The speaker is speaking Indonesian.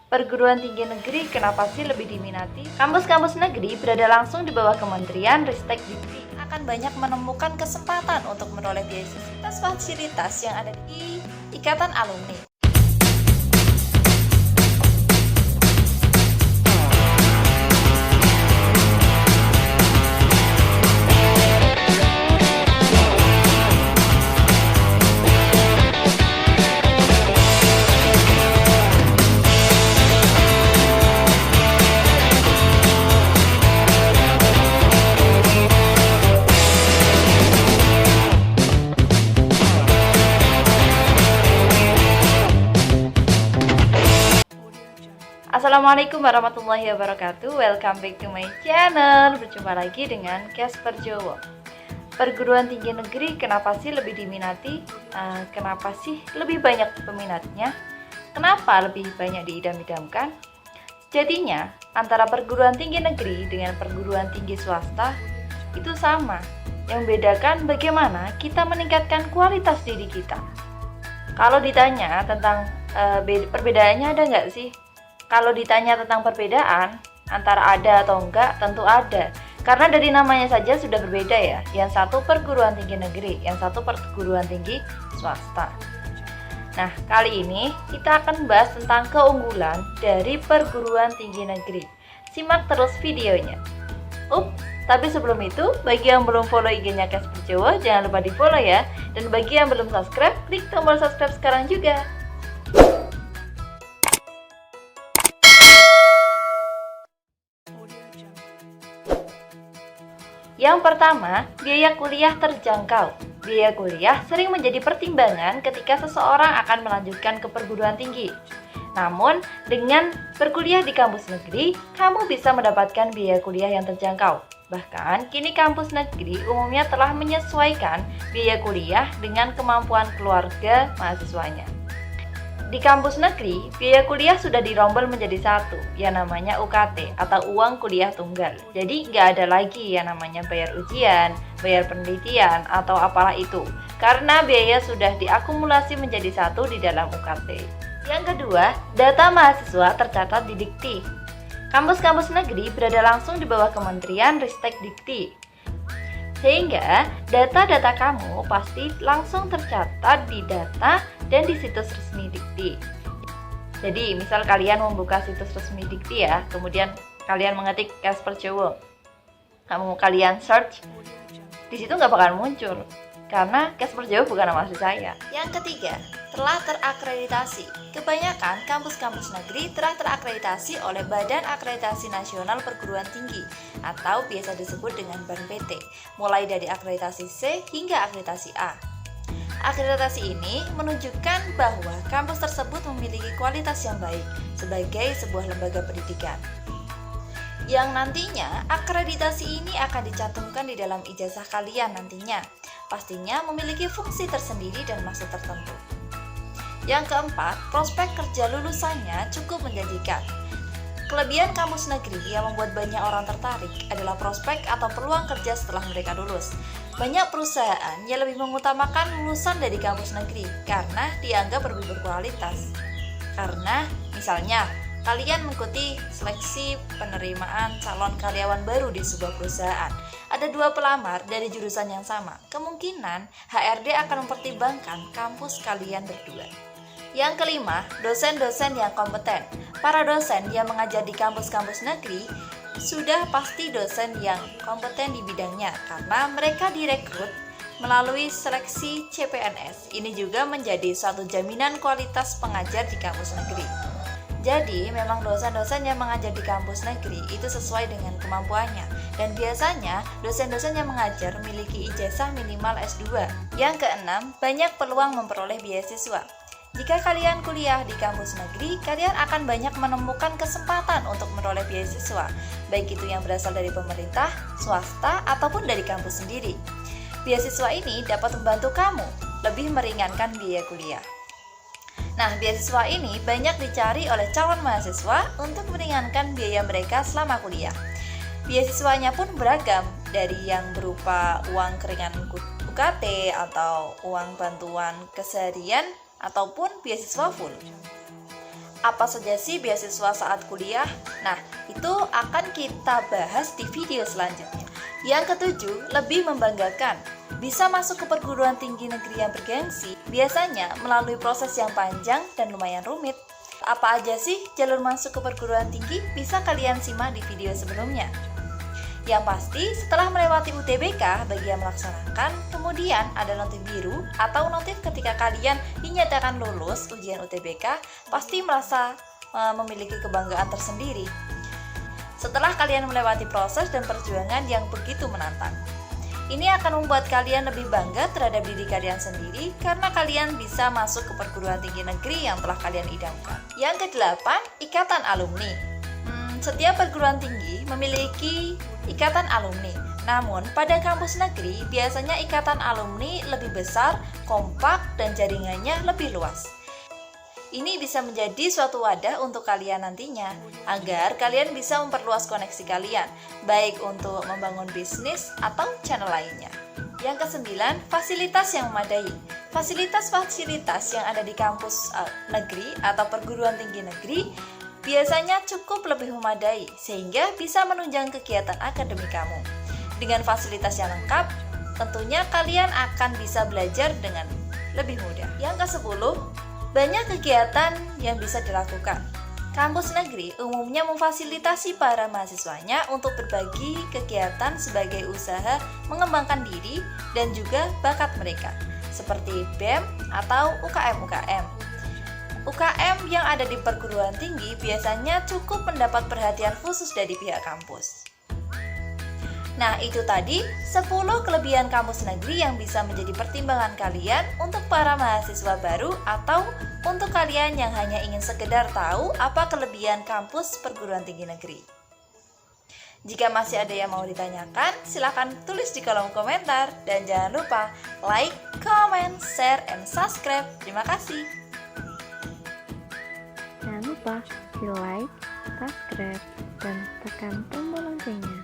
Perguruan tinggi negeri kenapa sih lebih diminati? Kampus-kampus negeri berada langsung di bawah Kementerian Ristek Dikti. Akan banyak menemukan kesempatan untuk meroleh beasiswa fasilitas yang ada di Ikatan Alumni. Assalamualaikum warahmatullahi wabarakatuh. Welcome back to my channel. Berjumpa lagi dengan Casper Jowo. Perguruan tinggi negeri kenapa sih lebih diminati? Kenapa sih lebih banyak peminatnya? Kenapa lebih banyak diidam-idamkan? Jadinya antara perguruan tinggi negeri dengan perguruan tinggi swasta itu sama. Yang membedakan bagaimana kita meningkatkan kualitas diri kita. Kalau ditanya tentang perbedaannya ada nggak sih? Kalau ditanya tentang perbedaan antara ada atau enggak, tentu ada. Karena dari namanya saja sudah berbeda ya. Yang satu perguruan tinggi negeri, yang satu perguruan tinggi swasta. Nah, kali ini kita akan bahas tentang keunggulan dari perguruan tinggi negeri. Simak terus videonya. Tapi sebelum itu, bagi yang belum follow IG-nya Casper Jowo, jangan lupa di follow ya. Dan bagi yang belum subscribe, klik tombol subscribe sekarang juga. Yang pertama, biaya kuliah terjangkau. Biaya kuliah sering menjadi pertimbangan ketika seseorang akan melanjutkan ke perguruan tinggi. Namun, dengan berkuliah di kampus negeri, kamu bisa mendapatkan biaya kuliah yang terjangkau. Bahkan, kini kampus negeri umumnya telah menyesuaikan biaya kuliah dengan kemampuan keluarga mahasiswanya. Di kampus negeri, biaya kuliah sudah dirombel menjadi satu, yang namanya UKT atau uang kuliah tunggal. Jadi nggak ada lagi yang namanya bayar ujian, bayar penelitian, atau apalah itu. Karena biaya sudah diakumulasi menjadi satu di dalam UKT. Yang kedua, data mahasiswa tercatat di Dikti. Kampus-kampus negeri berada langsung di bawah Kementerian Ristek Dikti. Sehingga data-data kamu pasti langsung tercatat di data dan di situs resmi Dikti. Jadi misal kalian membuka situs resmi Dikti ya, kemudian kalian mengetik Casper Jowo, kalian search, di situ nggak bakal muncul karena Casper Jowo bukan nama asli saya. Yang ketiga, telah terakreditasi. Kebanyakan kampus-kampus negeri telah terakreditasi oleh Badan Akreditasi Nasional Perguruan Tinggi atau biasa disebut dengan BANPT, mulai dari akreditasi C hingga akreditasi A. Akreditasi ini menunjukkan bahwa kampus tersebut memiliki kualitas yang baik sebagai sebuah lembaga pendidikan. Yang nantinya akreditasi ini akan dicantumkan di dalam ijazah kalian nantinya. Pastinya memiliki fungsi tersendiri dan maksud tertentu. Yang keempat, prospek kerja lulusannya cukup menjanjikan. Kelebihan kampus negeri yang membuat banyak orang tertarik adalah prospek atau peluang kerja setelah mereka lulus. Banyak perusahaan yang lebih mengutamakan lulusan dari kampus negeri karena dianggap lebih berkualitas. Karena misalnya, kalian mengikuti seleksi penerimaan calon karyawan baru di sebuah perusahaan. Ada 2 pelamar dari jurusan yang sama. Kemungkinan HRD akan mempertimbangkan kampus kalian berdua. Yang kelima, dosen-dosen yang kompeten. Para dosen yang mengajar di kampus-kampus negeri sudah pasti dosen yang kompeten di bidangnya karena mereka direkrut melalui seleksi CPNS. Ini juga menjadi suatu jaminan kualitas pengajar di kampus negeri. Jadi, memang dosen-dosen yang mengajar di kampus negeri itu sesuai dengan kemampuannya. Dan biasanya, dosen-dosen yang mengajar memiliki ijazah minimal S2. Yang keenam, banyak peluang memperoleh beasiswa. Jika kalian kuliah di kampus negeri, kalian akan banyak menemukan kesempatan untuk meroleh beasiswa, baik itu yang berasal dari pemerintah, swasta, ataupun dari kampus sendiri. Beasiswa ini dapat membantu kamu lebih meringankan biaya kuliah. Nah, beasiswa ini banyak dicari oleh calon mahasiswa untuk meringankan biaya mereka selama kuliah. Beasiswanya pun beragam, dari yang berupa uang keringan UKT atau uang bantuan keseharian ataupun beasiswa full. Apa saja sih beasiswa saat kuliah? Nah, itu akan kita bahas di video selanjutnya. Yang ketujuh, lebih membanggakan. Bisa masuk ke perguruan tinggi negeri yang bergengsi, biasanya melalui proses yang panjang dan lumayan rumit. Apa aja sih jalur masuk ke perguruan tinggi? Bisa kalian simak di video sebelumnya. Yang pasti, setelah melewati UTBK bagi yang melaksanakan, kemudian ada notif biru atau notif ketika kalian dinyatakan lulus ujian UTBK, pasti merasa memiliki kebanggaan tersendiri. Setelah kalian melewati proses dan perjuangan yang begitu menantang. Ini akan membuat kalian lebih bangga terhadap diri kalian sendiri karena kalian bisa masuk ke perguruan tinggi negeri yang telah kalian idamkan. Yang kedelapan, ikatan alumni. Setiap perguruan tinggi memiliki ikatan alumni. Namun, pada kampus negeri biasanya ikatan alumni lebih besar, kompak, dan jaringannya lebih luas. Ini bisa menjadi suatu wadah untuk kalian nantinya, agar kalian bisa memperluas koneksi kalian, baik untuk membangun bisnis atau channel lainnya. Yang kesembilan, fasilitas yang memadai. Fasilitas-fasilitas yang ada di kampus negeri atau perguruan tinggi negeri biasanya cukup lebih memadai, sehingga bisa menunjang kegiatan akademik kamu. Dengan fasilitas yang lengkap, tentunya kalian akan bisa belajar dengan lebih mudah. Yang ke-10, banyak kegiatan yang bisa dilakukan. Kampus negeri umumnya memfasilitasi para mahasiswanya untuk berbagi kegiatan sebagai usaha mengembangkan diri dan juga bakat mereka, seperti BEM atau UKM-UKM. UKM yang ada di perguruan tinggi biasanya cukup mendapat perhatian khusus dari pihak kampus. Nah, itu tadi 10 kelebihan kampus negeri yang bisa menjadi pertimbangan kalian untuk para mahasiswa baru atau untuk kalian yang hanya ingin sekedar tahu apa kelebihan kampus perguruan tinggi negeri. Jika masih ada yang mau ditanyakan, silakan tulis di kolom komentar dan jangan lupa like, comment, share, and subscribe. Terima kasih. Jangan lupa di like, subscribe, dan tekan tombol loncengnya.